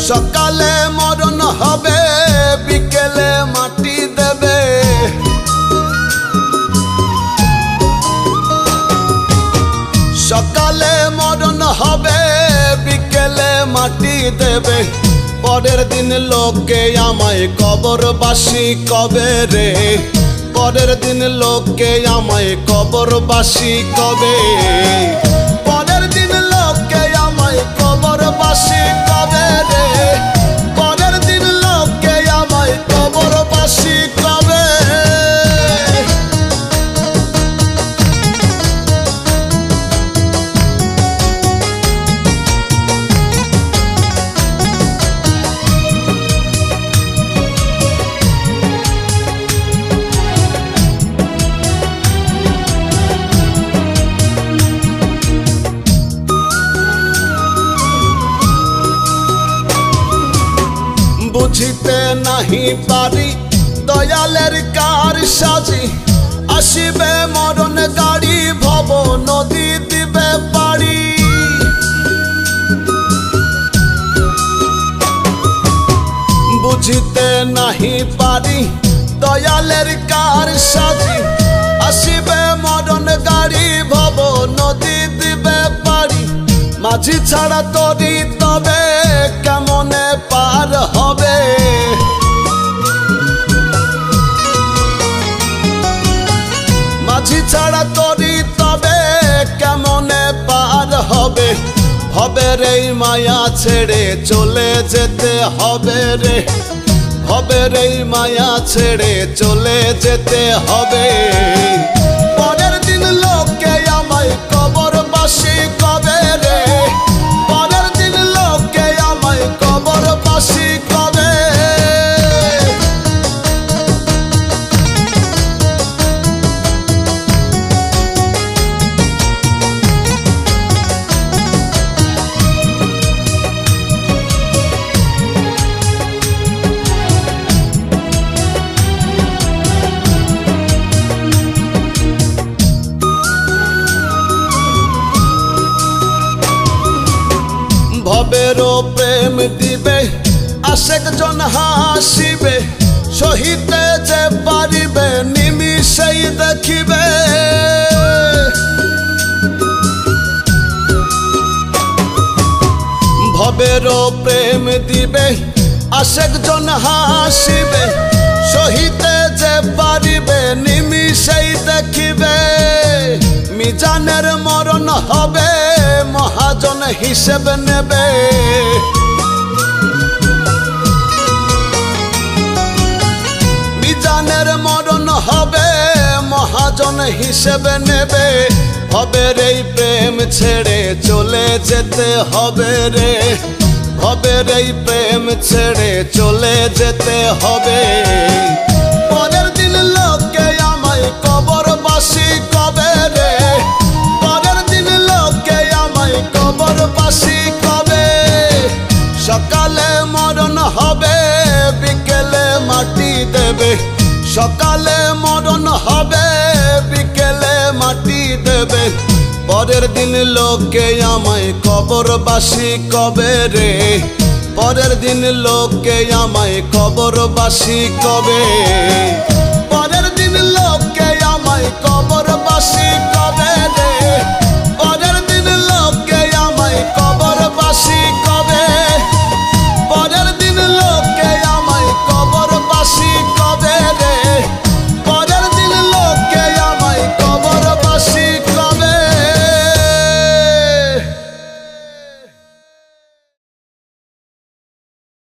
সকালে মরণ হবে, বিকেলে মাটি দেবে। সকালে মরণ হবে, বিকেলে মাটি দেবে। পরের দিন লোকে আমায় কবরবাসী কবে রে, পরের দিন লোকে আমায় কবরবাসী কবে, পরের দিন লোকে আমায় কবরবাসী কবে রে, পরের দিন লোকে আমায় কবরবাসী কবে। বুঝিতে নাহি পারি দয়ালের কার সাজি, আসিবে মরণ গাড়ি ভব নদী দিবে পাড়ি। বুঝিতে নাহি পারি দয়ালের কার সাজি, আসিবে মরণ গাড়ি ভব নদী দিবে পাড়ি। মাঝি ছাড়া তরি তবে কেমনে পার হবে, মাঝি ছাড়া তরি তবে কেমনে পার হবে। হবে রে মায়া ছেড়ে চলে যেতে হবে রে, হবে রে মায়া ছেড়ে চলে যেতে হবে। পরের দিন লোকে আমায় কবরবাসী কবে রে, পরের দিন লোকে আমায় কবরবাসী কবে। ভবেরও প্রেম দিবে, আশেক জন হাসিবে, সহিতে যে পারিবে নিমিষেই দেখিবে। ভবেরও প্রেম দিবে, আশেক জন হাসিবে, সহিতে যে পারিবে নিমিষেই দেখিবে। মিজানের মরণ হবে, মহাজন হিসেব নেবে। মিজানের মরণ হবে, মহাজন হিসেব নেবে। হবে রে প্রেম ছেড়ে চলে যেতে হবে রে, হবে রে প্রেম ছেড়ে চলে যেতে হবে। পরের দিন লোকে আমায় কবরবাসী কবে রে, পরের দিন লোকে আমায় কবরবাসী কবে। সকালে মরণ হবে, বিকেলে মাটি দেবে। সকালে মরণ হবে, বিকেলে মাটি দেবে। পরের দিন লোকে আমায় কবরবাসী কবে রে, পরের দিন লোকে আমায় কবরবাসী কবে, পরের দিন লোকে আমায়